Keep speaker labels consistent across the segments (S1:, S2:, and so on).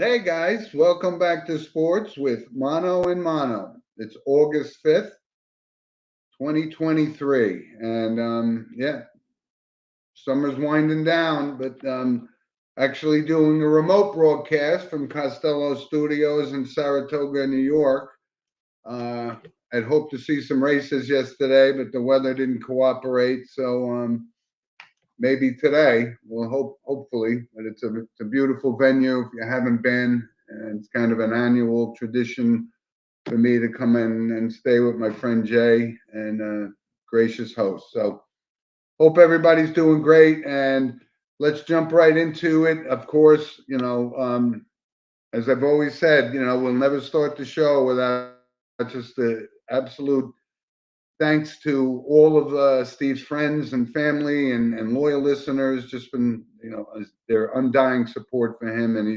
S1: Hey guys, welcome back to Sports with Mono and Mono. It's August 5th, 2023. And yeah, summer's winding down, but actually doing a remote broadcast from Costello Studios in Saratoga, New York. Uh, I'd hoped to see some races yesterday, but the weather didn't cooperate. So maybe today, we'll hopefully, but it's a beautiful venue if you haven't been. And it's kind of an annual tradition for me to come in and stay with my friend Jay and gracious host. So hope everybody's doing great, and let's jump right into it. Of course, as I've always said, we'll never start the show without just the absolute thanks to all of Steve's friends and family and loyal listeners. Just been, their undying support for him, and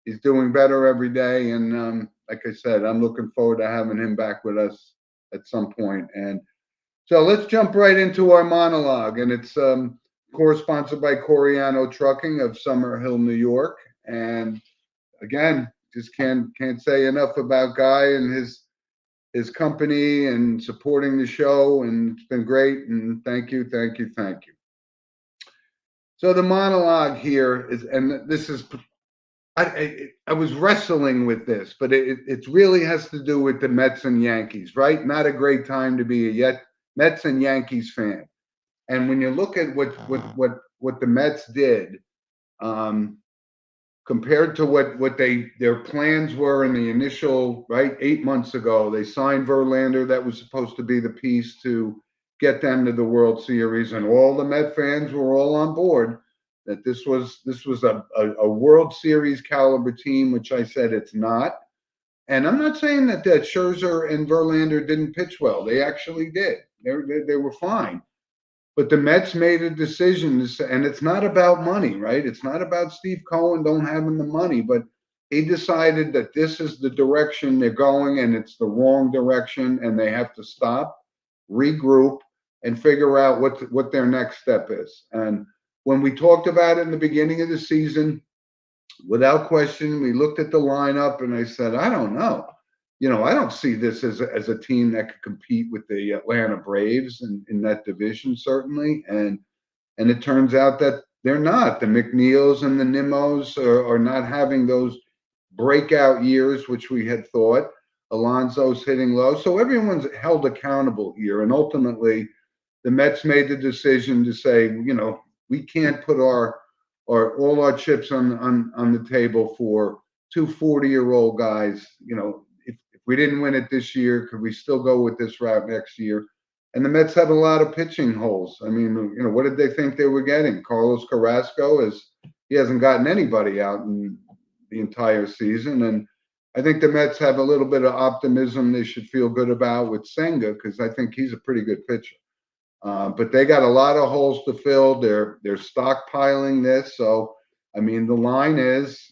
S1: he's doing better every day. And like I said, I'm looking forward to having him back with us at some point. And so let's jump right into our monologue, and it's of course sponsored by Coriano Trucking of Summer Hill, New York. And again, just can't say enough about Guy and his company and supporting the show, and it's been great. And thank you, thank you, thank you. So the monologue here is, and this is, I was wrestling with this, but it really has to do with the Mets and Yankees, right? Not a great time to be a yet Mets and Yankees fan. And when you look at what the Mets did, um, compared to what their plans were in the initial, right, 8 months ago. They signed Verlander. That was supposed to be the piece to get them to the World Series, and all the Met fans were all on board that this was a World Series caliber team, which I said it's not. And I'm not saying that Scherzer and Verlander didn't pitch well. They actually did. They were fine. But the Mets made a decision to say, and it's not about money, right? It's not about Steve Cohen don't having the money, but he decided that this is the direction they're going, and it's the wrong direction, and they have to stop, regroup, and figure out what their next step is. And when we talked about it in the beginning of the season, without question, we looked at the lineup, and I said, I don't know. I don't see this as a team that could compete with the Atlanta Braves in that division, certainly. And it turns out that they're not. The McNeils and the Nimos are not having those breakout years, which we had thought. Alonso's hitting low. So everyone's held accountable here. And ultimately, the Mets made the decision to say, we can't put all our chips on the table for two 40-year-old guys. If we didn't win it this year, could we still go with this route next year? And the Mets have a lot of pitching holes. I mean, what did they think they were getting? Carlos Carrasco he hasn't gotten anybody out in the entire season. And I think the Mets have a little bit of optimism they should feel good about with Senga, because I think he's a pretty good pitcher. But they got a lot of holes to fill. They're stockpiling this. So I mean, the line is,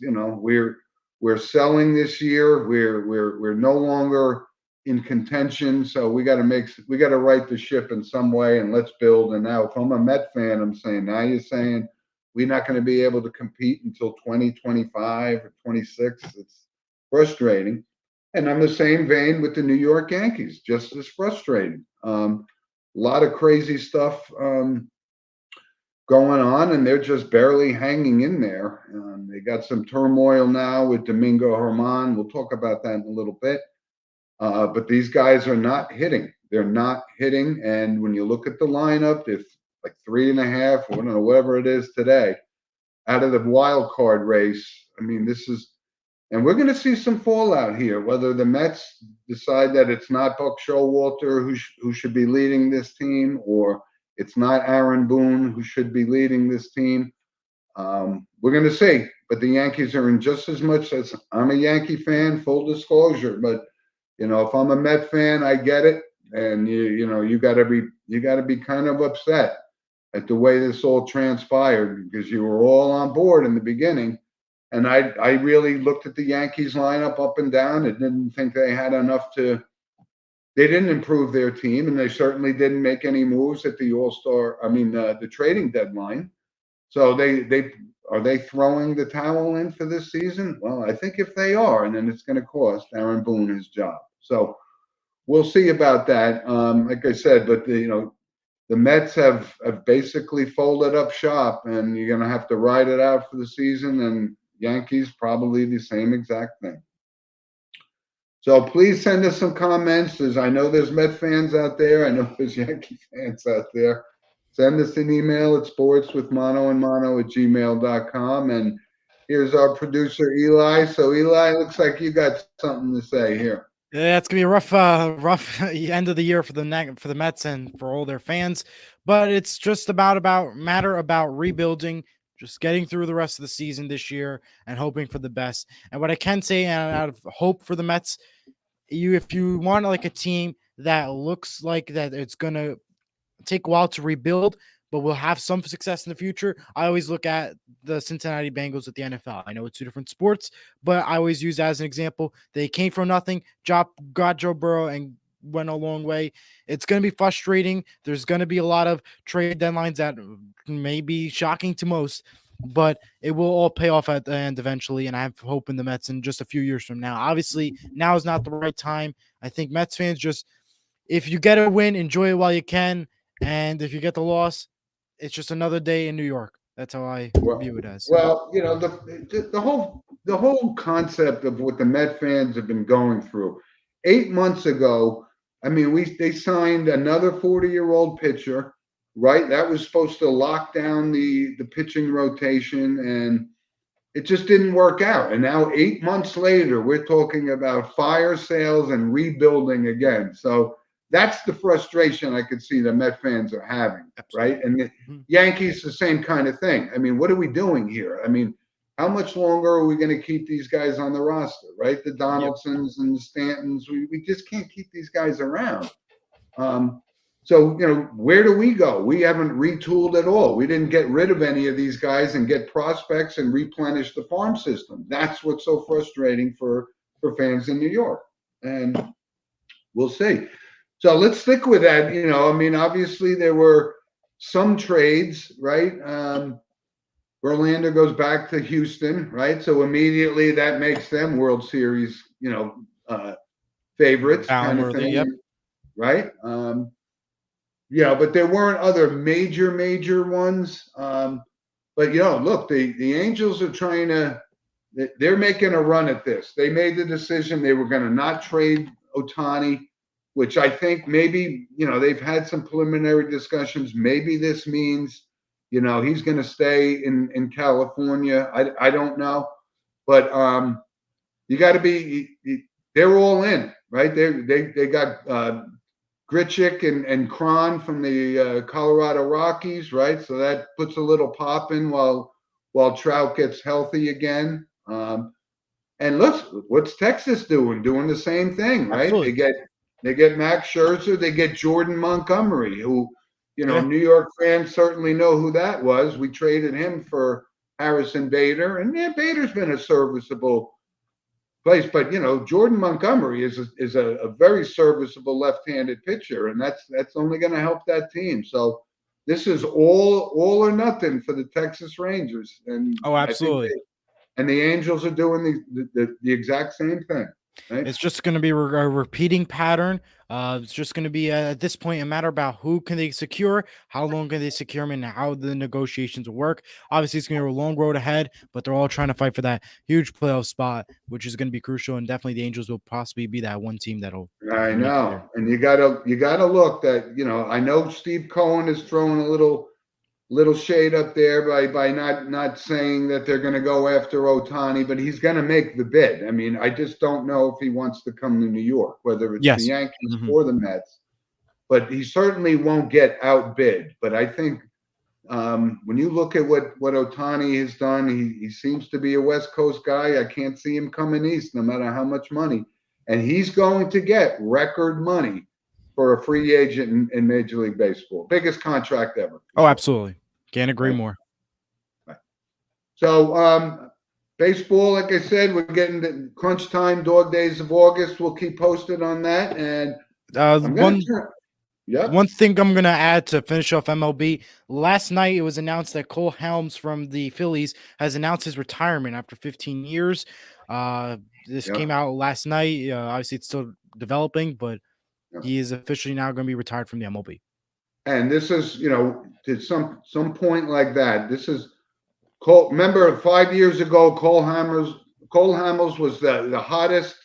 S1: we're selling this year. We're no longer in contention. So we got to right the ship in some way, and let's build. And now, if I'm a Met fan, I'm saying, now you're saying we're not going to be able to compete until 2025 or 26. It's frustrating. And I'm the same vein with the New York Yankees, just as frustrating. A lot of crazy stuff going on, and they're just barely hanging in there. They got some turmoil now with Domingo Germán. We'll talk about that in a little bit. But these guys are not hitting. They're not hitting. And when you look at the lineup, it's like 3.5, or I don't know, whatever it is today, out of the wild card race. I mean, and we're going to see some fallout here, whether the Mets decide that it's not Buck Showalter who should be leading this team, or it's not Aaron Boone who should be leading this team. We're going to see. But the Yankees are in just as much as I'm a Yankee fan, full disclosure. But if I'm a Met fan, I get it, and you got to be kind of upset at the way this all transpired, because you were all on board in the beginning. And I really looked at the Yankees lineup up and down and didn't think they had enough they didn't improve their team, and they certainly didn't make any moves at the the trading deadline. So they are they throwing the towel in for this season? Well, I think if they are, and then it's going to cost Aaron Boone his job. So we'll see about that. Like I said, but the Mets have basically folded up shop, and you're going to have to ride it out for the season. And Yankees probably the same exact thing. So please send us some comments. I know there's Met fans out there. I know there's Yankee fans out there. Send us an email at sportswithmonoandmono@gmail.com. And here's our producer, Eli. So, Eli, looks like you got something to say here.
S2: Yeah, it's gonna be a rough end of the year for the Mets and for all their fans. But it's just about rebuilding, just getting through the rest of the season this year and hoping for the best. And what I can say, and out of hope for the Mets, if you want like a team that looks like that it's gonna take a while to rebuild, but will have some success in the future, I always look at the Cincinnati Bengals with the NFL. I know it's two different sports, but I always use that as an example. They came from nothing, got Joe Burrow, and went a long way. It's going to be frustrating. There's going to be a lot of trade deadlines that may be shocking to most, but it will all pay off at the end eventually. And I have hope in the Mets in just a few years from now. Obviously, now is not the right time. I think Mets fans just, if you get a win, enjoy it while you can. And if you get the loss, it's just another day in New York. That's how I view it as.
S1: Well, the whole concept of what the Met fans have been going through. 8 months ago, I mean, they signed another 40-year-old pitcher, right? That was supposed to lock down the pitching rotation, and it just didn't work out. And now 8 months later, we're talking about fire sales and rebuilding again. So that's the frustration I could see the Met fans are having, right? And the Yankees, the same kind of thing. I mean, what are we doing here? I mean, how much longer are we going to keep these guys on the roster, right? The Donaldsons and the Stantons, we just can't keep these guys around. So, where do we go? We haven't retooled at all. We didn't get rid of any of these guys and get prospects and replenish the farm system. That's what's so frustrating for fans in New York. And we'll see. So let's stick with that. I mean, obviously there were some trades, right? Verlander goes back to Houston, right? So immediately that makes them World Series, favorites kind of thing,
S2: yep.
S1: Right? But there weren't other major ones. But look, the Angels are trying to. They're making a run at this. They made the decision they were going to not trade Ohtani, which I think maybe, they've had some preliminary discussions. Maybe this means, he's going to stay in California. I don't know. But you got to be, they're all in, right? They got Grichuk and Cron from the Colorado Rockies, right? So that puts a little pop in while Trout gets healthy again. And what's Texas doing? Doing the same thing, right?
S2: Absolutely.
S1: They get Max Scherzer, they get Jordan Montgomery, who, New York fans certainly know who that was. We traded him for Harrison Bader, and Bader's been a serviceable place, but Jordan Montgomery is a very serviceable left-handed pitcher, and that's only going to help that team. So this is all or nothing for the Texas Rangers, and
S2: absolutely.
S1: And the Angels are doing the exact same thing. Right?
S2: It's just going to be a repeating pattern. It's just going to be at this point a matter about who can they secure, how long can they secure them, and how the negotiations will work. Obviously, it's going to be a long road ahead, but they're all trying to fight for that huge playoff spot, which is going to be crucial. And definitely, the Angels will possibly be that one team that'll.
S1: I know, and you gotta look that I know Steve Cohen is throwing a little shade up there by not saying that they're going to go after Ohtani, but he's going to make the bid. I mean, I just don't know if he wants to come to New York, whether it's the Yankees or the Mets. But he certainly won't get outbid. But I think when you look at what Ohtani has done, he seems to be a West Coast guy. I can't see him coming east, no matter how much money. And he's going to get record money for a free agent in Major League Baseball. Biggest contract ever.
S2: Oh, absolutely. Can't agree more.
S1: Right. So baseball, like I said, we're getting the crunch time, dog days of August. We'll keep posted on that. And Yep.
S2: One thing I'm going to add to finish off MLB, last night it was announced that Cole Helms from the Phillies has announced his retirement after 15 years. This
S1: Yep.
S2: came out last night. Obviously, it's still developing, but
S1: Yep.
S2: he is officially now going to be retired from the MLB.
S1: And this is, to some point like that, this is Cole. Remember 5 years ago, Cole Hamels was the hottest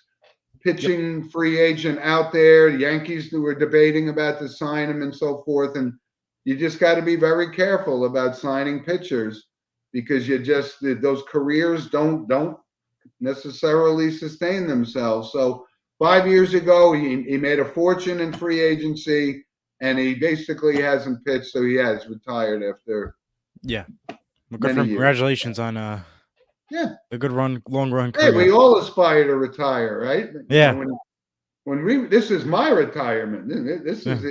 S1: pitching free agent out there. The Yankees were debating about to sign him and so forth. And you just got to be very careful about signing pitchers because those careers don't necessarily sustain themselves. So 5 years ago, he made a fortune in free agency, and he basically hasn't pitched, so he has retired after.
S2: Yeah,
S1: congratulations
S2: on a good long run
S1: career.
S2: career.
S1: Hey, we all aspire to retire, right?
S2: Yeah.
S1: This is my retirement. This is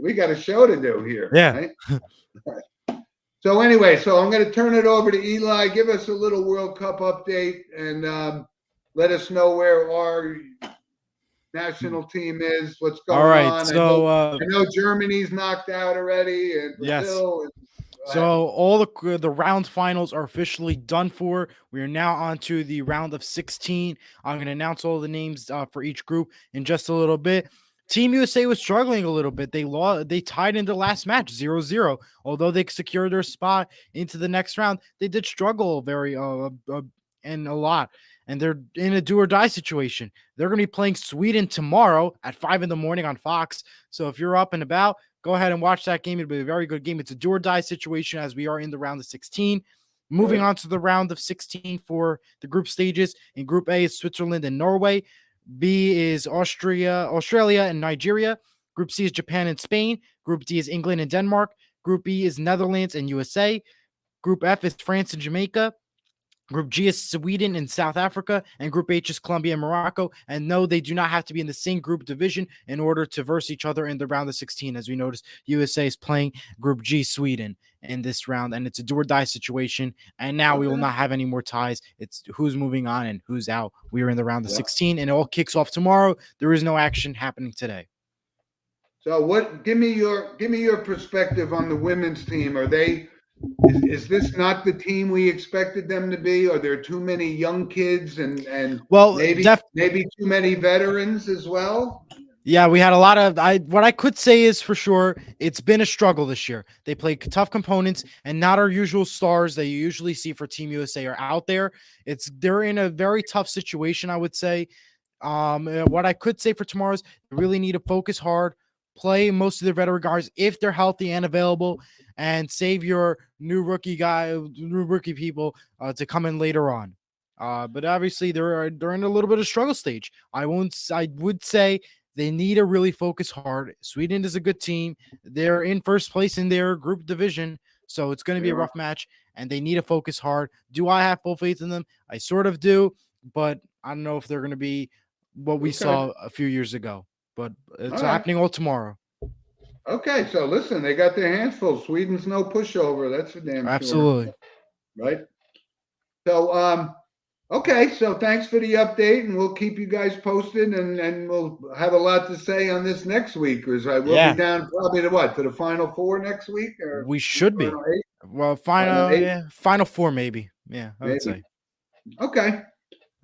S1: we got a show to do here.
S2: Yeah.
S1: Right? So anyway, I'm going to turn it over to Eli. Give us a little World Cup update and let us know where our national team is. What's going on?
S2: All right. So
S1: I know Germany's knocked out already, and Brazil.
S2: Yes. So all the round finals are officially done for. We are now on to the round of 16. I'm going to announce all the names for each group in just a little bit. Team USA was struggling a little bit. They tied into the last match 0-0. Although they secured their spot into the next round, they did struggle very and a lot. And they're in a do or die situation. They're going to be playing Sweden tomorrow at 5 a.m. on Fox. So if you're up and about, go ahead and watch that game. It'll be a very good game. It's a do or die situation as we are in the round of 16. Moving on to the round of 16 for the group stages. In Group A is Switzerland and Norway. B is Australia and Nigeria. Group C is Japan and Spain. Group D is England and Denmark. Group E is Netherlands and USA. Group F is France and Jamaica. Group G is Sweden and South Africa, and Group H is Colombia and Morocco. And no, they do not have to be in the same group division in order to verse each other in the round of 16. As we noticed, USA is playing Group G, Sweden, in this round, and it's a do or die situation. And now we will not have any more ties. It's who's moving on and who's out. We are in the round of 16, and it all kicks off tomorrow. There is no action happening today.
S1: So give me your perspective on the women's team. Are they? Is this not the team we expected them to be? Are there too many young kids and maybe too many veterans as well?
S2: Yeah, we had a lot of what I could say is for sure it's been a struggle this year. They played tough components and not our usual stars that you usually see for Team USA are out there. They're in a very tough situation, I would say. What I could say for tomorrow is they really need to focus hard, play most of their veteran guys if they're healthy and available, and save your new rookie people to come in later on. But obviously they're in a little bit of struggle stage. I would say they need to really focus hard. Sweden is a good team. They're in first place in their group division, so it's going to be a rough match, and they need to focus hard. Do I have full faith in them? I sort of do, but I don't know if they're going to be what we saw a few years ago. But it's happening all tomorrow.
S1: Okay, so listen, they got their hands full. Sweden's no pushover. That's for damn sure.
S2: Absolutely.
S1: Right? So, okay, so thanks for the update, and we'll keep you guys posted, and we'll have a lot to say on this next week. Because we'll be down probably to the Final Four next week? Or
S2: we should be. Well, Final Four maybe. Yeah, I would say.
S1: Okay.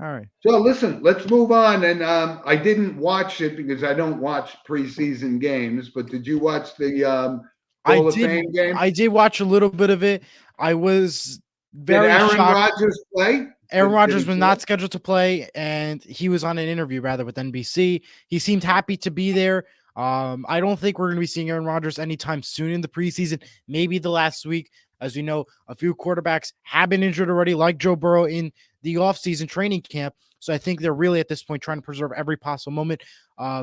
S2: All right.
S1: So listen, let's move on. And I didn't watch it because I don't watch preseason games. But did you watch the Hall of Fame game?
S2: I did watch a little bit of it. I was very
S1: shocked. Did Aaron Rodgers play?
S2: Aaron Rodgers was not scheduled to play, and he was on an interview with NBC. He seemed happy to be there. I don't think we're going to be seeing Aaron Rodgers anytime soon in the preseason. Maybe the last week. As we know, a few quarterbacks have been injured already, like Joe Burrow in the offseason training camp. So I think they're really at this point trying to preserve every possible moment.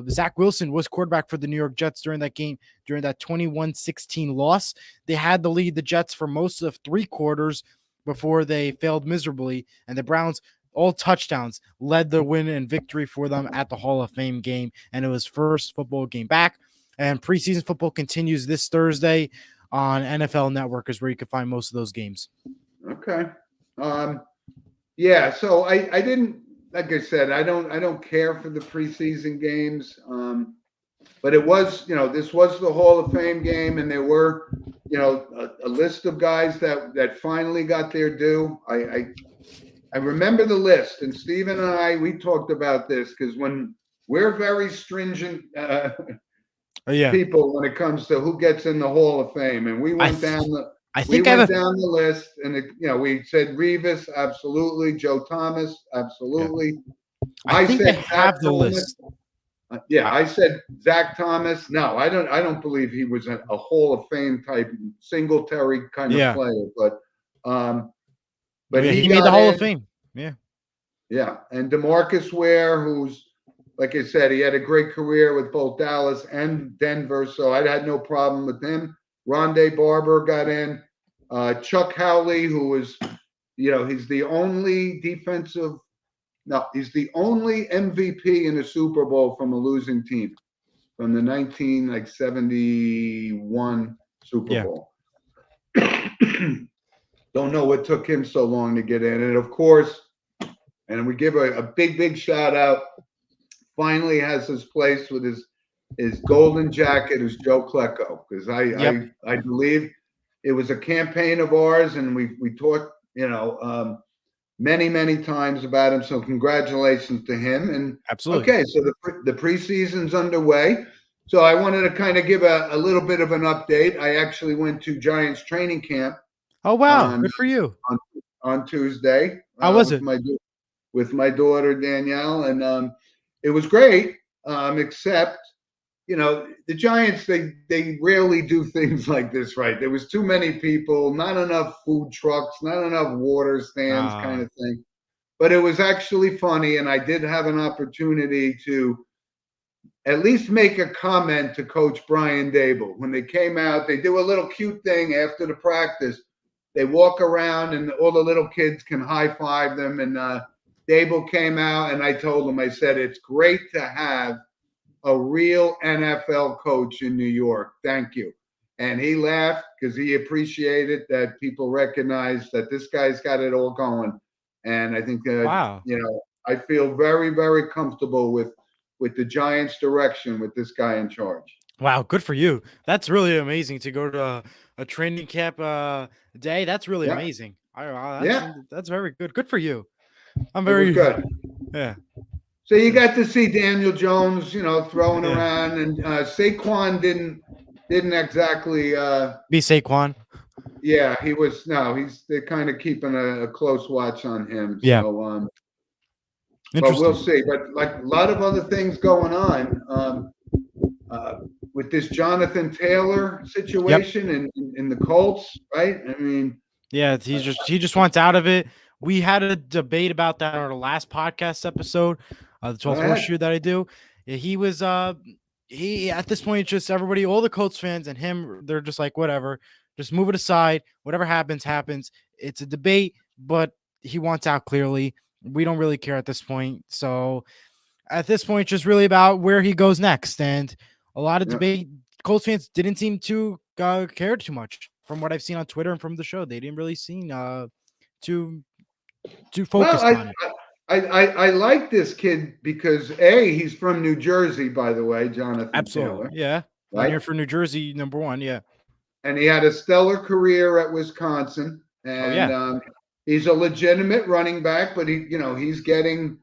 S2: Zach Wilson was quarterback for the New York Jets during that game, during that 21-16 loss. They had to lead the Jets for most of 3 quarters before they failed miserably. And the Browns, all touchdowns, led the win and victory for them at the Hall of Fame game. And it was first football game back. And preseason football continues this Thursday on NFL Network is where you can find most of those games.
S1: Okay. Yeah, so I didn't, like I said, I don't care for the preseason games. but it was, this was the Hall of Fame game, and there were, a list of guys that finally got their due. I remember the list, and Steven and we talked about this because when we're very stringent
S2: Yeah.
S1: people when it comes to who gets in the Hall of Fame, and we went down the list, and we said Revis, absolutely. Joe Thomas, absolutely.
S2: I think I
S1: said
S2: have the list.
S1: I said Zach Thomas. No, I don't believe he was a Hall of Fame type Singletary kind of player, but
S2: he made the Hall of Fame. Yeah.
S1: Yeah, and DeMarcus Ware, who's, like I said, he had a great career with both Dallas and Denver, so I had no problem with him. Rondé Barber got in. Chuck Howley, who was, he's the only he's the only MVP in a Super Bowl from a losing team from the 1971 Super Bowl. Don't know what took him so long to get in. And of course, and we give a big shout out, finally has his place with his golden jacket, is Joe Klecko, because I believe it was a campaign of ours, and we talked, many times about him. So congratulations to him. And
S2: absolutely.
S1: Okay, so the preseason's underway. So I wanted to kind of give a little bit of an update. I actually went to Giants training camp.
S2: Oh wow, good for you.
S1: On Tuesday.
S2: How was it?
S1: With my daughter Danielle, and it was great. Except, the Giants, they rarely do things like this right. There was too many people, not enough food trucks, not enough water stands, kind of thing. But it was actually funny, and I did have an opportunity to at least make a comment to Coach Brian Dable. When they came out, they do a little cute thing after the practice. They walk around, and all the little kids can high five them. And Dable came out, and I told him, I said, it's great to have a real NFL coach in New York. Thank you. And he laughed because he appreciated that people recognize that this guy's got it all going. And I think that, I feel very, very comfortable with the Giants' direction with this guy in charge.
S2: Wow, good for you. That's really amazing to go to a training camp day. That's really amazing. That's very good. Good for you. I'm very
S1: good.
S2: Yeah.
S1: So you got to see Daniel Jones, throwing around, and Saquon didn't exactly
S2: be Saquon.
S1: Yeah, he was. No, they're kind of keeping a close watch on him.
S2: Yeah.
S1: So, but we'll see. But like a lot of other things going on with this Jonathan Taylor situation in the Colts, right? I mean,
S2: yeah, he just wants out of it. We had a debate about that on our last podcast episode, the 12th Horseshoe that I do. He was he at this point, just everybody, all the Colts fans and him, they're just like, whatever, just move it aside. Whatever happens. It's a debate, but he wants out clearly. We don't really care at this point. So at this point, it's just really about where he goes next. And a lot of debate, Colts fans didn't seem to care too much from what I've seen on Twitter and from the show. They didn't really seem to focus on it.
S1: I like this kid because he's from New Jersey, by the way, Jonathan Taylor.
S2: Yeah. Right here for New Jersey, number one. Yeah.
S1: And he had a stellar career at Wisconsin, and he's a legitimate running back, but he's getting,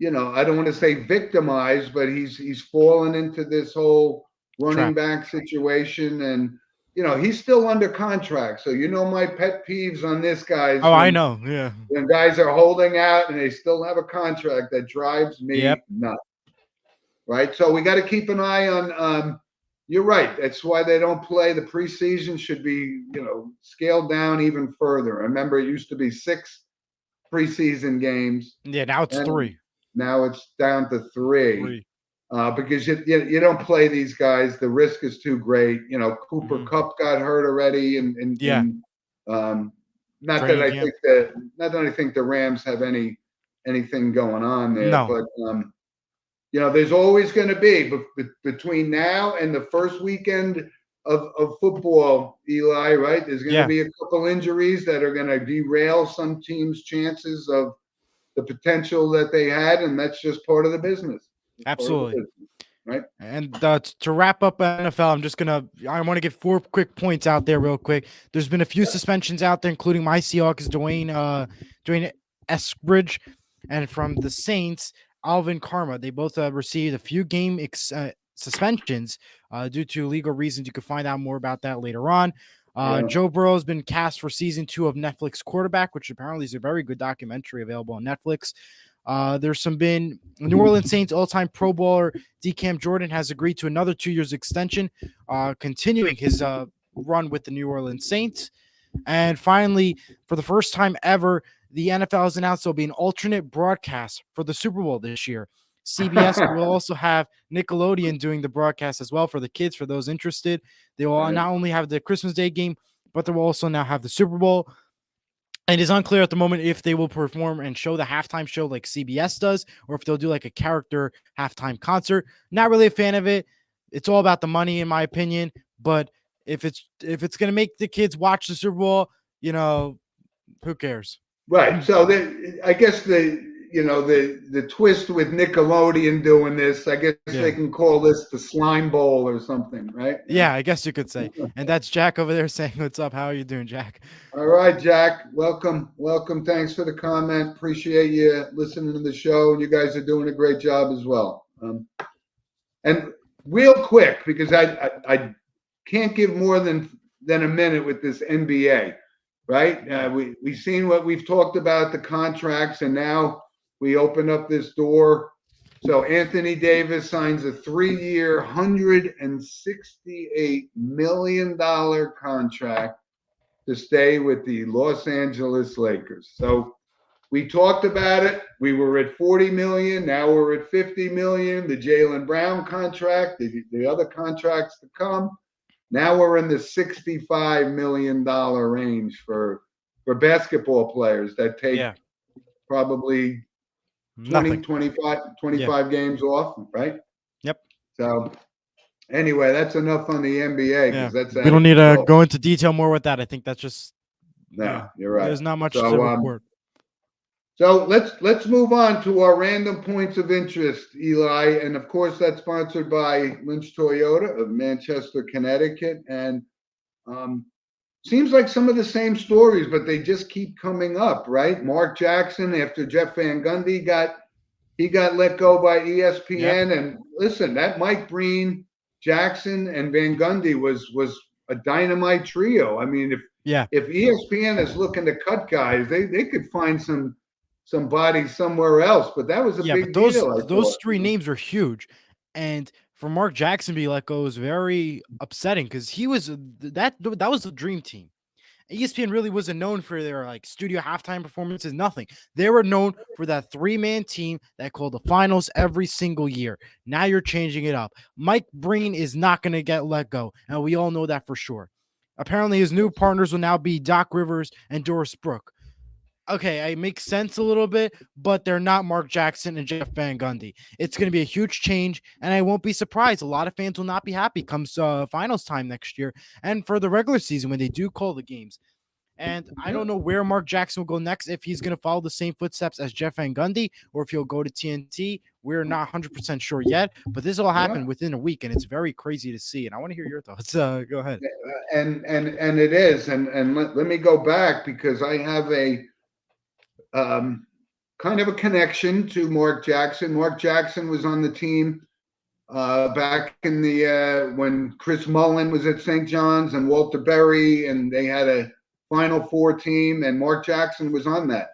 S1: I don't want to say victimized, but he's fallen into this whole running back situation, and he's still under contract. So my pet peeves on this guy.
S2: I know. Yeah.
S1: When guys are holding out and they still have a contract, that drives me nuts. Right. So we got to keep an eye on. You're right. That's why they don't play. The preseason should be, scaled down even further. I remember it used to be 6 preseason games.
S2: Yeah. Now it's 3.
S1: Now it's down to 3. Because you don't play these guys. The risk is too great. Cooper Kupp got hurt already, and not that I think the Rams have anything going on there.
S2: No.
S1: But there's always going to be between now and the first weekend of football, Eli. Right? There's going to be a couple injuries that are going to derail some teams' chances of the potential that they had, and that's just part of the business.
S2: Absolutely.
S1: right?
S2: And to wrap up NFL, I want to get 4 quick points out there real quick. There's been a few suspensions out there, including my Seahawks, Dwayne Eskridge, and from the Saints, Alvin Karma. They both received a few game suspensions due to legal reasons. You can find out more about that later on. Joe Burrow has been cast for season 2 of Netflix Quarterback, which apparently is a very good documentary available on Netflix. There's been New Orleans Saints all-time Pro Bowler DeCam Jordan has agreed to another 2 years extension, continuing his run with the New Orleans Saints. And finally, for the first time ever, the NFL has announced there'll be an alternate broadcast for the Super Bowl this year. CBS will also have Nickelodeon doing the broadcast as well for the kids, for those interested. They will not only have the Christmas Day game, but they will also now have the Super Bowl. And it's unclear at the moment if they will perform and show the halftime show like CBS does, or if they'll do like a character halftime concert. Not really a fan of it. It's all about the money, in my opinion. But if it's going to make the kids watch the Super Bowl, who cares?
S1: Right. So I guess the twist with Nickelodeon doing this, I guess they can call this the Slime Bowl or something, right?
S2: Yeah, I guess you could say. And that's Jack over there saying, "What's up? How are you doing, Jack?"
S1: All right, Jack. Welcome. Thanks for the comment. Appreciate you listening to the show, and you guys are doing a great job as well. And real quick, because I can't give more than a minute with this NBA. Right? We've seen what we've talked about, the contracts, and now we open up this door. So Anthony Davis signs a 3-year, $168 million contract to stay with the Los Angeles Lakers. So we talked about it. We were at $40 million. Now we're at $50 million. The Jaylen Brown contract, the other contracts to come. Now we're in the $65 million range for basketball players that take probably 25 games off, right?
S2: Yep.
S1: So anyway, that's enough on the NBA.
S2: We don't need to go into detail more with that. I think that's just
S1: you're right.
S2: There's not much to report.
S1: So let's move on to our random points of interest, Eli. And of course, that's sponsored by Lynch Toyota of Manchester, Connecticut. And seems like some of the same stories, but they just keep coming up, right? Mark Jackson, after Jeff Van Gundy got let go by ESPN. Yep. And listen, that Mike Breen, Jackson, and Van Gundy was a dynamite trio. I mean, if ESPN is looking to cut guys, they could find some bodies somewhere else, but that was a big deal.
S2: Those 3 names are huge, and for Mark Jackson to be let go is very upsetting because he was that was the dream team. ESPN really wasn't known for their like studio halftime performances, nothing. They were known for that 3-man team that called the finals every single year. Now you're changing it up. Mike Breen is not going to get let go, and we all know that for sure. Apparently, his new partners will now be Doc Rivers and Doris Brooke. Okay, it makes sense a little bit, but they're not Mark Jackson and Jeff Van Gundy. It's going to be a huge change, and I won't be surprised. A lot of fans will not be happy comes finals time next year and for the regular season when they do call the games. And I don't know where Mark Jackson will go next, if he's going to follow the same footsteps as Jeff Van Gundy or if he'll go to TNT. We're not 100% sure yet, but this will happen within a week, and it's very crazy to see. And I want to hear your thoughts. Go ahead.
S1: And it is. And let me go back because I have a kind of a connection to Mark Jackson. Mark Jackson was on the team back in the when Chris Mullin was at St. John's and Walter Berry, and they had a Final Four team, and Mark Jackson was on that.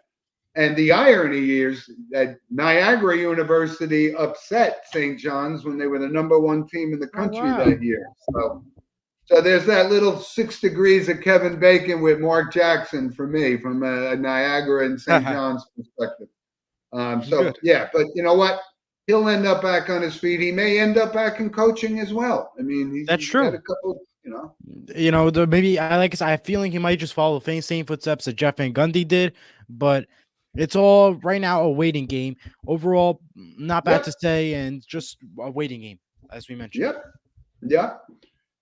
S1: And the irony is that Niagara University upset St. John's when they were the #1 team in the country that year. So there's that little 6 degrees of Kevin Bacon with Mark Jackson for me from a Niagara and St. John's perspective. But you know what? He'll end up back on his feet. He may end up back in coaching as well. I mean,
S2: that's true.
S1: Got a couple,
S2: maybe I have a feeling he might just follow the same footsteps that Jeff Van Gundy did, but it's all right now a waiting game. Overall, not bad to say, and just a waiting game, as we mentioned.
S1: Yeah.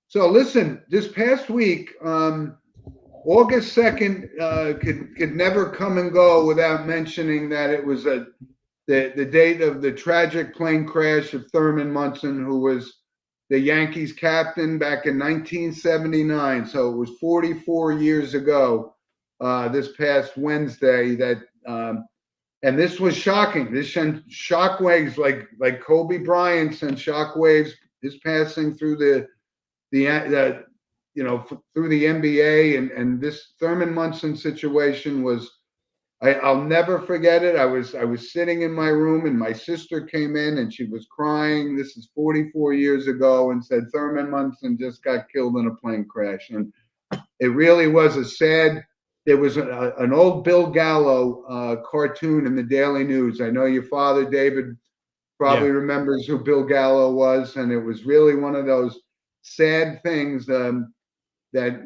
S1: So listen, this past week, August 2nd could never come and go without mentioning that it was the the date of the tragic plane crash of Thurman Munson, who was the Yankees captain back in 1979. So it was 44 years ago, this past Wednesday, that and this was shocking. This sent shockwaves like Kobe Bryant sent shockwaves. His passing through the through the NBA, and this Thurman Munson situation was. I'll never forget it. I was sitting in my room, and my sister came in and she was crying. This is 44 years ago, and said Thurman Munson just got killed in a plane crash, and it really was a sad. There was an old Bill Gallo cartoon in the Daily News. I know your father, David, probably remembers who Bill Gallo was, and it was really one of those sad things that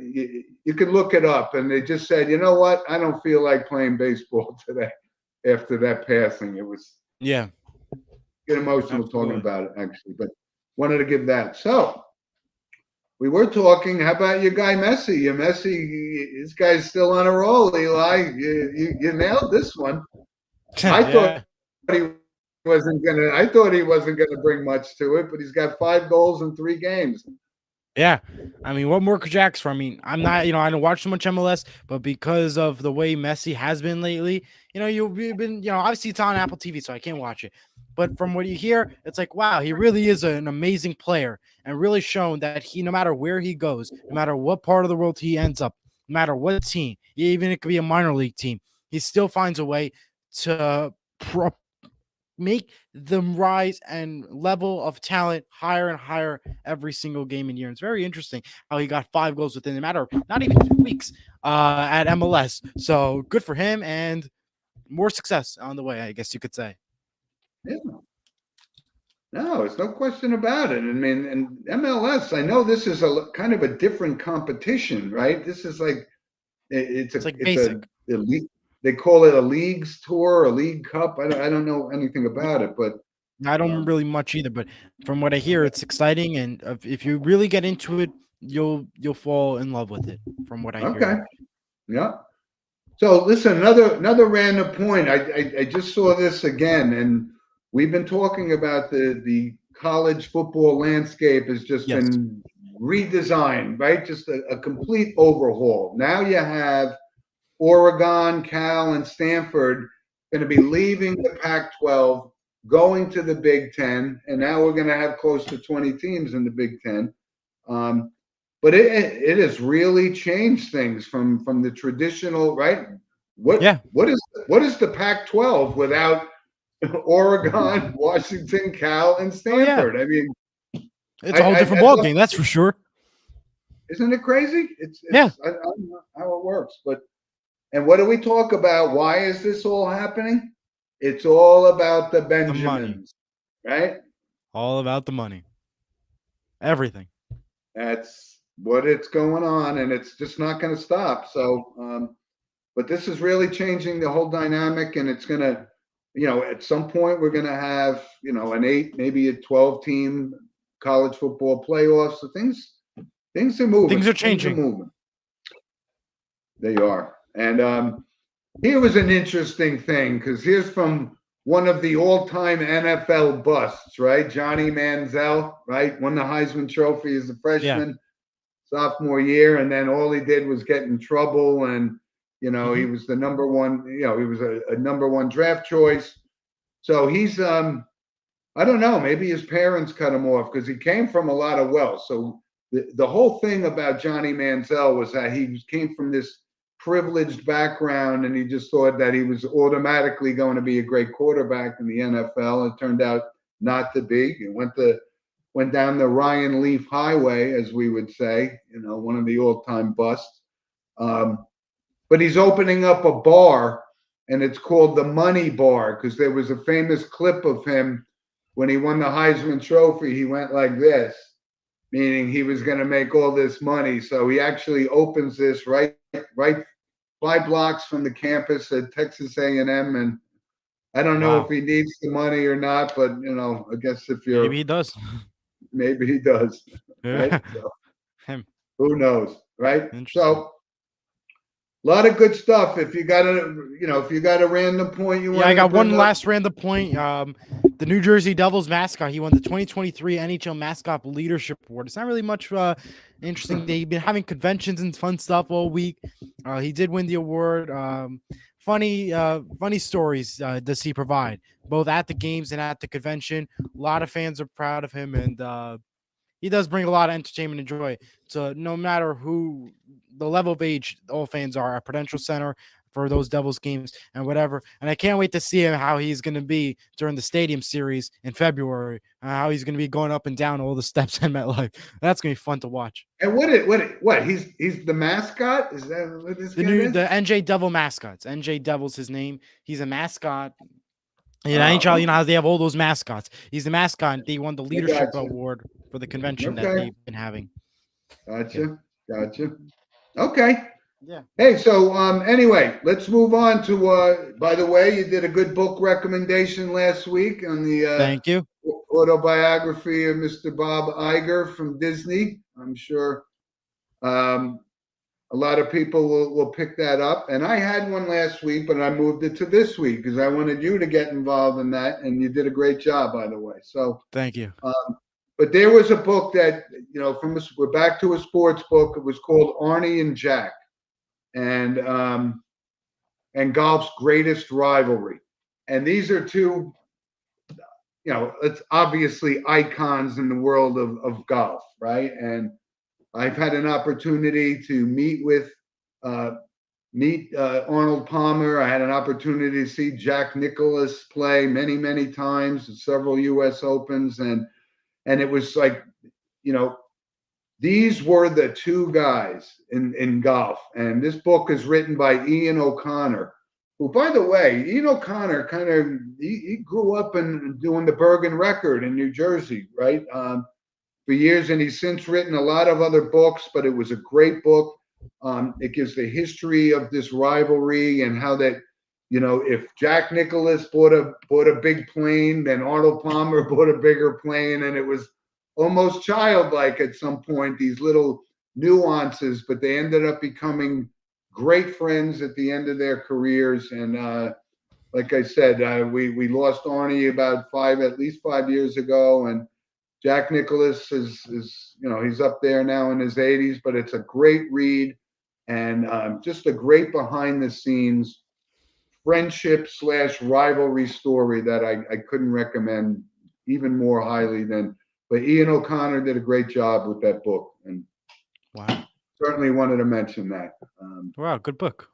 S1: you could look it up. And they just said, you know what? I don't feel like playing baseball today after that passing. It was get emotional talking about it, actually, but wanted to give that. So we were talking. How about your guy Messi? Your Messi, this guy's still on a roll, Eli. You nailed this one. I thought he wasn't gonna bring much to it, but he's got 5 goals in 3 games.
S2: Yeah, I mean, what more could you ask for? I mean, I'm not, I don't watch so much MLS, but because of the way Messi has been lately, you've been, obviously it's on Apple TV, so I can't watch it. But from what you hear, it's like, wow, he really is an amazing player, and really shown that no matter where he goes, no matter what part of the world he ends up, no matter what team, even it could be a minor league team, he still finds a way to make them rise and level of talent higher and higher every single game and year. And it's very interesting how he got 5 goals within a matter of not even 2 weeks at MLS. So good for him, and more success on the way, I guess you could say.
S1: Yeah. No, it's no question about it. I mean, and MLS, I know this is a kind of a different competition, right? This is like it's like basic. They call it a leagues tour, a league cup. I don't know anything about it, but
S2: I don't really much either. But from what I hear, it's exciting, and if you really get into it, you'll fall in love with it. From what I hear.
S1: Okay. Yeah. So listen, another random point. I just saw this again, and we've been talking about the college football landscape has just been redesigned, right? Just a complete overhaul. Now you have Oregon, Cal, and Stanford going to be leaving the Pac-12, going to the Big Ten, and now we're going to have close to 20 teams in the Big Ten. But it has really changed things from the traditional, right? What is the Pac-12 without Oregon, Washington, Cal, and Stanford? I mean,
S2: it's a whole different ballgame, that's for sure.
S1: Isn't it crazy? I don't know how it works, but. And what do we talk about? Why is this all happening? It's all about the Benjamins, right?
S2: All about the money. Everything.
S1: That's what it's going on, and it's just not going to stop. So, but this is really changing the whole dynamic, and it's going to, at some point we're going to have, an 8, maybe a 12-team college football playoffs. So things are moving.
S2: Things are changing.
S1: Things are moving. They are. And here was an interesting thing, because here's from one of the all-time NFL busts, right? Johnny Manziel, right? Won the Heisman Trophy as a freshman, sophomore year, and then all he did was get in trouble. And, he was the number one, he was a number 1 draft choice. So he's, I don't know, maybe his parents cut him off because he came from a lot of wealth. So the whole thing about Johnny Manziel was that he came from this privileged background, and he just thought that he was automatically going to be a great quarterback in the NFL. It turned out not to be. He went down the Ryan Leaf Highway, as we would say, one of the all-time busts. But he's opening up a bar, and it's called the Money Bar, because there was a famous clip of him when he won the Heisman Trophy. He went like this, meaning he was going to make all this money. So he actually opens this right 5 blocks from the campus at Texas A&M, and I don't know if he needs the money or not, but I guess if you're
S2: maybe he does.
S1: Maybe he does. Right? So, who knows, right? So lot of good stuff. If you got a random point you want.
S2: Yeah, I got one last random point. The New Jersey Devils mascot, he won the 2023 NHL Mascot Leadership Award. It's not really much interesting. They've been having conventions and fun stuff all week. He did win the award. Funny stories does he provide, both at the games and at the convention. A lot of fans are proud of him, and he does bring a lot of entertainment and joy. So no matter who the level of age all fans are at Prudential Center for those Devils games and whatever. And I can't wait to see him how he's going to be during the Stadium Series in February. How he's going to be going up and down all the steps in MetLife. That's going to be fun to watch.
S1: And what? He's the mascot? Is that what this guy is?
S2: The NJ Devil mascots. NJ Devil's his name. He's a mascot. In NHL, you know how they have all those mascots. He's the mascot. They won the leadership award for the convention that they've been having.
S1: Gotcha. Okay.
S2: Yeah.
S1: Hey, so anyway, let's move on to by the way, you did a good book recommendation last week on the
S2: Thank you.
S1: Autobiography of Mr. Bob Iger from Disney. I'm sure a lot of people will pick that up. And I had one last week, but I moved it to this week because I wanted you to get involved in that, and you did a great job, by the way. So
S2: thank you.
S1: But there was a book that, we're back to a sports book. It was called Arnie and Jack, and golf's greatest rivalry. And these are two, it's obviously icons in the world of golf, right? And I've had an opportunity to meet Arnold Palmer. I had an opportunity to see Jack Nicklaus play many, many times at several U.S. Opens, and it was like, these were the two guys in golf. And this book is written by Ian O'Connor, who, by the way, Ian O'Connor he grew up in doing the Bergen Record in New Jersey, right? For years, and he's since written a lot of other books, but it was a great book. It gives the history of this rivalry and how that, if Jack Nicklaus bought a big plane, then Arnold Palmer bought a bigger plane, and it was almost childlike at some point, these little nuances, but they ended up becoming great friends at the end of their careers. And like I said, we lost Arnie about at least 5 years ago, and Jack Nicklaus is he's up there now in his 80s, but it's a great read and just a great behind the scenes friendship / rivalry story that I couldn't recommend even more highly than. But Ian O'Connor did a great job with that book, and
S2: wow,
S1: certainly wanted to mention that.
S2: Wow, good book.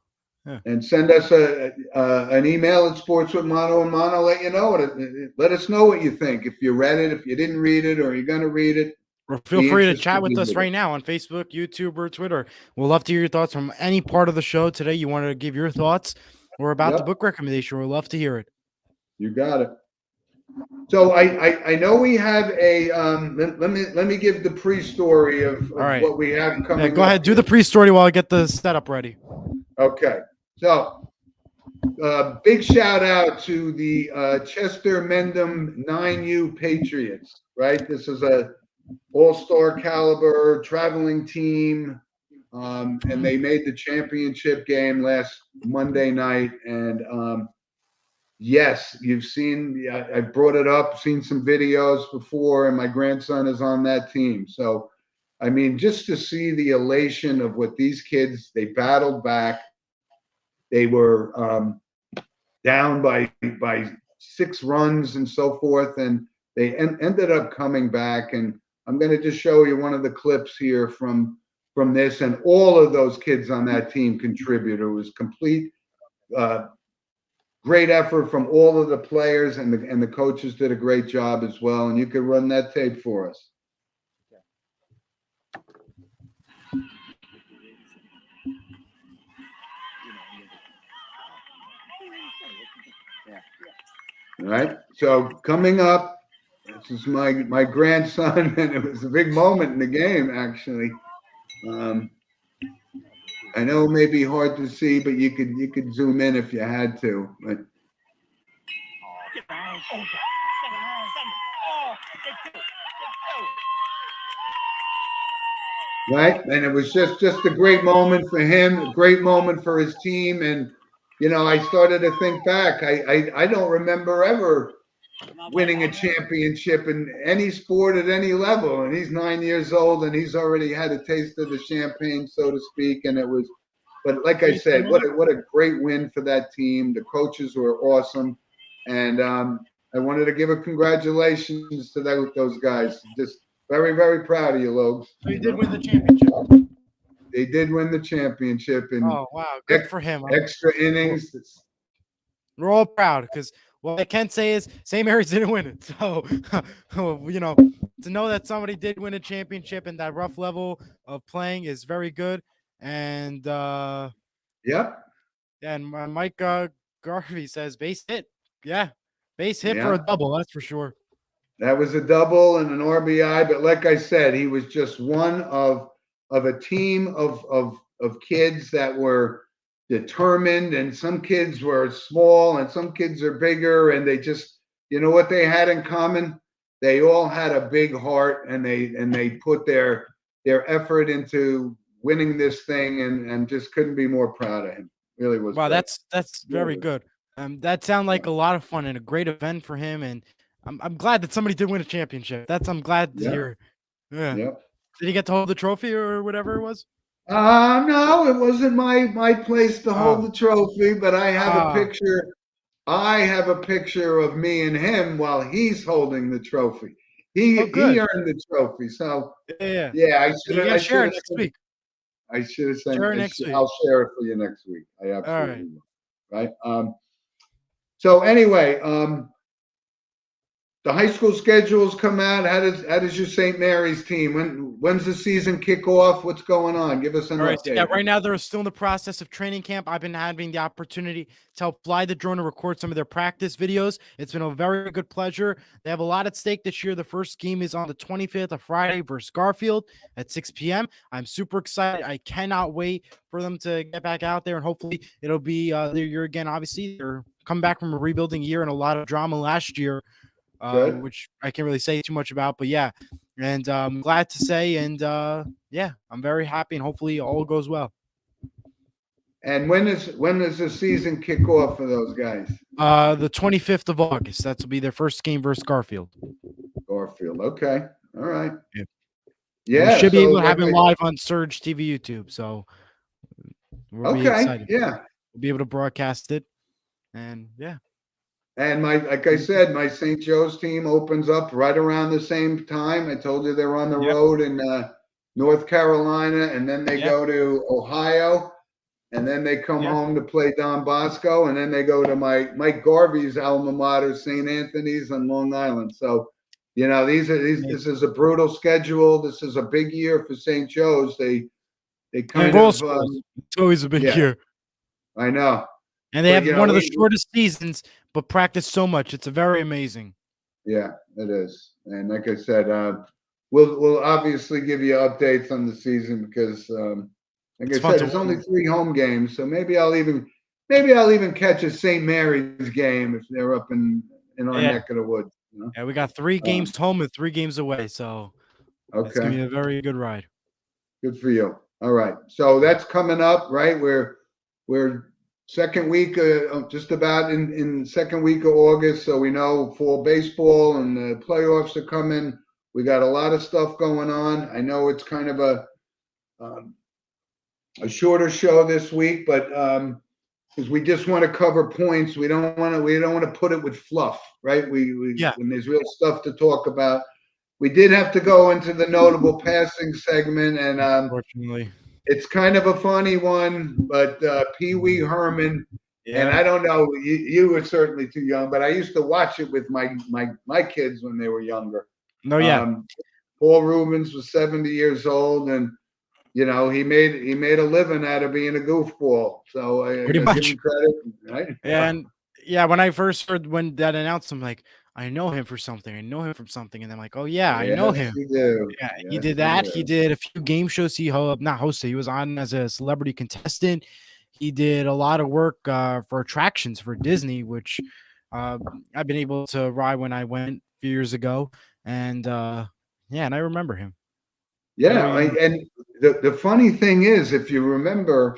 S1: Yeah. And send us an email at Sports with Mono and Mono. Let us know what you think. If you read it, if you didn't read it, or you're going to read it.
S2: Or feel free to chat with us right now on Facebook, YouTube, or Twitter. We'll love to hear your thoughts from any part of the show today. You want to give your thoughts or about the book recommendation. We'll love to hear it.
S1: You got it. So I know we have a let me give the pre-story of what we have coming.
S2: Yeah, go ahead, do the pre-story while I get the setup ready.
S1: Okay. So, big shout out to the Chester Mendham 9U Patriots, right? This is a all-star caliber traveling team, and they made the championship game last Monday night. And yes, you've seen, I brought it up, seen some videos before, and my grandson is on that team. So, I mean, just to see the elation of what these kids, they battled back. They were down by 6 runs and so forth, and they ended up coming back. And I'm going to just show you one of the clips here from this. And all of those kids on that team contributed. It was complete, great effort from all of the players, and the coaches did a great job as well. And you could run that tape for us. All right. So coming up, this is my grandson, and it was a big moment in the game, actually. I know it may be hard to see, but you could zoom in if you had to. But right? And it was just a great moment for him, a great moment for his team. And I started to think back. I don't remember ever winning a championship in any sport at any level. And he's 9 years old, and he's already had a taste of the champagne, so to speak. And it was, but like I said, what a great win for that team. The coaches were awesome, and I wanted to give a congratulations to those guys. Just very, very proud of you, Logs.
S2: So he did win the championship.
S1: They did win the championship in
S2: Oh wow, good for him.
S1: extra innings.
S2: We're all proud because what I can say is St. Mary's didn't win it. So, to know that somebody did win a championship in that rough level of playing is very good. And
S1: Yep.
S2: and Mike Garvey says base hit. Yeah, base hit for a double. That's for sure.
S1: That was a double and an RBI. But like I said, he was just one of a team of kids that were determined, and some kids were small and some kids are bigger, and they just, what they had in common? They all had a big heart, and they put their effort into winning this thing, and just couldn't be more proud of him. Really was.
S2: Wow,
S1: great.
S2: that's very good. That sounded like a lot of fun and a great event for him, and I'm glad that somebody did win a championship. I'm glad to hear. Yeah.
S1: Yep.
S2: Did he get to hold the trophy or whatever it was?
S1: No, it wasn't my place to hold the trophy, but I have a picture. I have a picture of me and him while he's holding the trophy. He earned the trophy. So
S2: yeah.
S1: I should
S2: share it next week.
S1: I should have sent
S2: it next week.
S1: I'll share it for you next week. I absolutely will. Right. So anyway, the high school schedules come out. How does your St. Mary's team? When's the season kick off? What's going on? Give us an update.
S2: Yeah, right now they're still in the process of training camp. I've been having the opportunity to help fly the drone and record some of their practice videos. It's been a very good pleasure. They have a lot at stake this year. The first game is on the 25th of Friday versus Garfield at 6 p.m. I'm super excited. I cannot wait for them to get back out there, and hopefully it'll be their year again. Obviously, they're coming back from a rebuilding year and a lot of drama last year. Which I can't really say too much about, but yeah, and I'm glad to say, and I'm very happy, and hopefully all goes well.
S1: And when does the season kick off for those guys?
S2: The 25th of August. That will be their first game versus Garfield.
S1: Okay, all right.
S2: Yeah, we should be able to have it live on Surge TV YouTube. So
S1: we'll be excited. Yeah,
S2: we'll be able to broadcast it, and yeah.
S1: And like I said, my St. Joe's team opens up right around the same time. I told you they're on the road in North Carolina, and then they go to Ohio, and then they come home to play Don Bosco, and then they go to Mike Garvey's alma mater, St. Anthony's on Long Island. So, this is a brutal schedule. This is a big year for St. Joe's. They kind of
S2: it's always a big year.
S1: I know.
S2: And they have one of the shortest seasons, but practice so much. It's very amazing.
S1: Yeah, it is. And like I said, we'll obviously give you updates on the season because, like I said, there's only 3 home games, so maybe I'll even catch a St. Mary's game if they're up in our neck of the woods.
S2: Yeah, we got 3 games home and 3 games away, so it's gonna be a very good ride.
S1: Good for you. All right, so that's coming up, right? We're second week, just about in second week of August. So we know fall baseball and the playoffs are coming. We got a lot of stuff going on. I know it's kind of a shorter show this week, but because we just want to cover points, we don't want to put it with fluff, right? When there's real stuff to talk about. We did have to go into the notable passing segment, and
S2: unfortunately.
S1: It's kind of a funny one, but Pee Wee Herman, and I don't know, you were certainly too young, but I used to watch it with my kids when they were younger. Paul Rubens was 70 years old, and he made a living out of being a goofball. So I give him credit, right?
S2: And when I first heard when that announced, I'm like, I know him for something. I know him from something. And I'm like, oh, yeah, I know him.
S1: You do.
S2: Yeah, he did that. He did a few game shows. He not hosted. He was on as a celebrity contestant. He did a lot of work for attractions for Disney, which I've been able to ride when I went a few years ago. And and I remember him.
S1: Yeah, and the funny thing is, if you remember,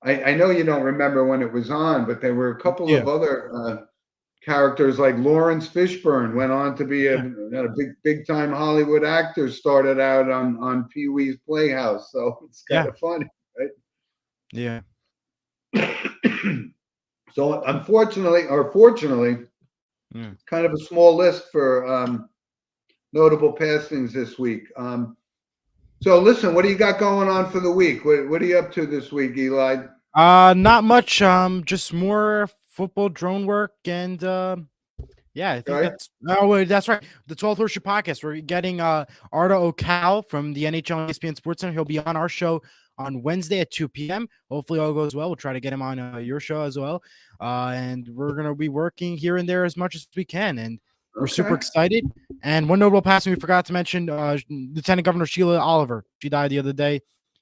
S1: I know you don't remember when it was on, but there were a couple
S2: Yeah,
S1: of other characters like Lawrence Fishburne went on to be
S2: yeah,
S1: a big time Hollywood actor. Started out on Pee Wee's Playhouse, so it's kind
S2: yeah,
S1: of funny,
S2: yeah,
S1: right? So unfortunately, or fortunately,
S2: yeah.
S1: kind of a small list for notable passings this week. So listen, what do you got going on for the week? What are you up to this week, Eli?
S2: Not much. Just more football drone work and yeah, I think
S1: Okay.
S2: that's wait, that's right. The 12th Horseshoe Podcast. We're getting Arda Ocal from the NHL and ESPN Sports Center. He'll be on our show on Wednesday at 2 p.m. Hopefully all goes well. We'll try to get him on your show as well. And we're gonna be working here and there as much as we can. And we're super
S1: Okay.
S2: excited. And one notable passing we forgot to mention, Lieutenant Governor Sheila Oliver. She died the other day.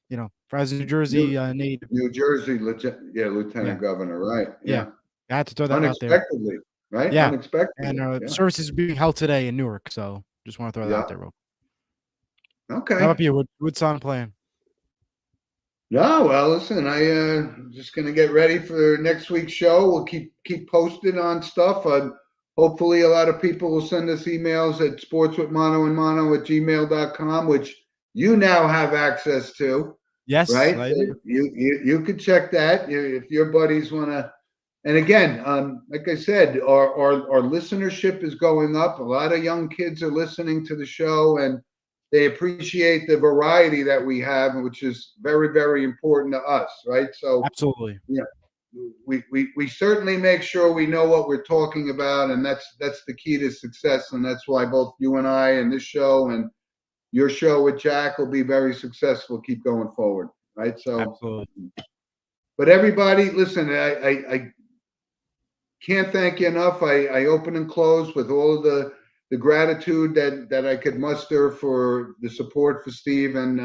S2: You know, as a New Jersey native.
S1: New Jersey,
S2: Yeah,
S1: Lieutenant Governor, right?
S2: yeah.
S1: Yeah.
S2: I had to throw that out there.
S1: Unexpectedly, right?
S2: Yeah.
S1: Unexpectedly.
S2: And
S1: Yeah.
S2: services are being held today in Newark, so just want to throw that out
S1: Yeah.
S2: there, bro.
S1: Okay.
S2: How about you? What's on playing?
S1: No, well, listen, just gonna get ready for next week's show. We'll keep posted on stuff. Hopefully a lot of people will send us emails at sportswithmono@gmail.com, which you now have access to,
S2: Yes,
S1: right?
S2: I
S1: So
S2: do.
S1: you could check that if your buddies wanna. And again, like I said, our listenership is going up. A lot of young kids are listening to the show, and they appreciate the variety that we have, which is very, very important to us, right? So,
S2: Absolutely.
S1: yeah, we certainly make sure we know what we're talking about, and that's the key to success, and that's why both you and I and this show and your show with Jack will be very successful. Keep going forward, right? So,
S2: Absolutely.
S1: but everybody, listen, I can't thank you enough. I open and close with all of the gratitude that I could muster for the support for Steve. And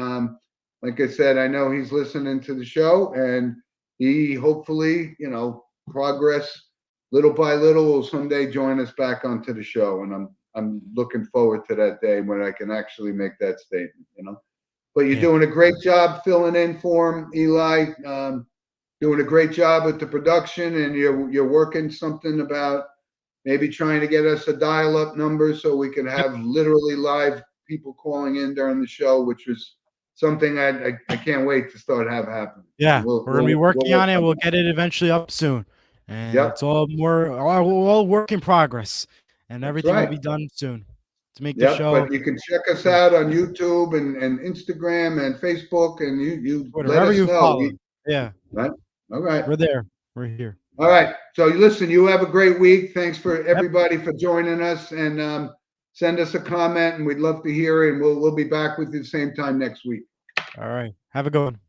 S1: like I said, I know he's listening to the show, and he hopefully, progress little by little will someday join us back onto the show. And I'm looking forward to that day when I can actually make that statement. But you're
S2: Yeah.
S1: doing a great job filling in for him, Eli. Doing a great job with the production, and you're working something about maybe trying to get us a dial-up number so we can have literally live people calling in during the show, which was something I can't wait to start have happen.
S2: Yeah.
S1: We'll,
S2: We're gonna be
S1: we'll,
S2: working
S1: we'll
S2: on it.
S1: work
S2: We'll
S1: on
S2: get it eventually up soon. And
S1: Yep,
S2: it's all work in progress. And
S1: that's
S2: everything will
S1: right.
S2: be done soon to make the
S1: Yep,
S2: show
S1: but you can check us out on YouTube and Instagram and Facebook, and you
S2: Twitter,
S1: let
S2: wherever
S1: us
S2: you
S1: know.
S2: follow. Yeah.
S1: Right? All right.
S2: We're there. We're here.
S1: All right. So listen, you have a great week. Thanks for
S2: Yep.
S1: everybody for joining us, and send us a comment, and we'd love to hear it. And we'll be back with you the same time next week.
S2: All right. Have a good one.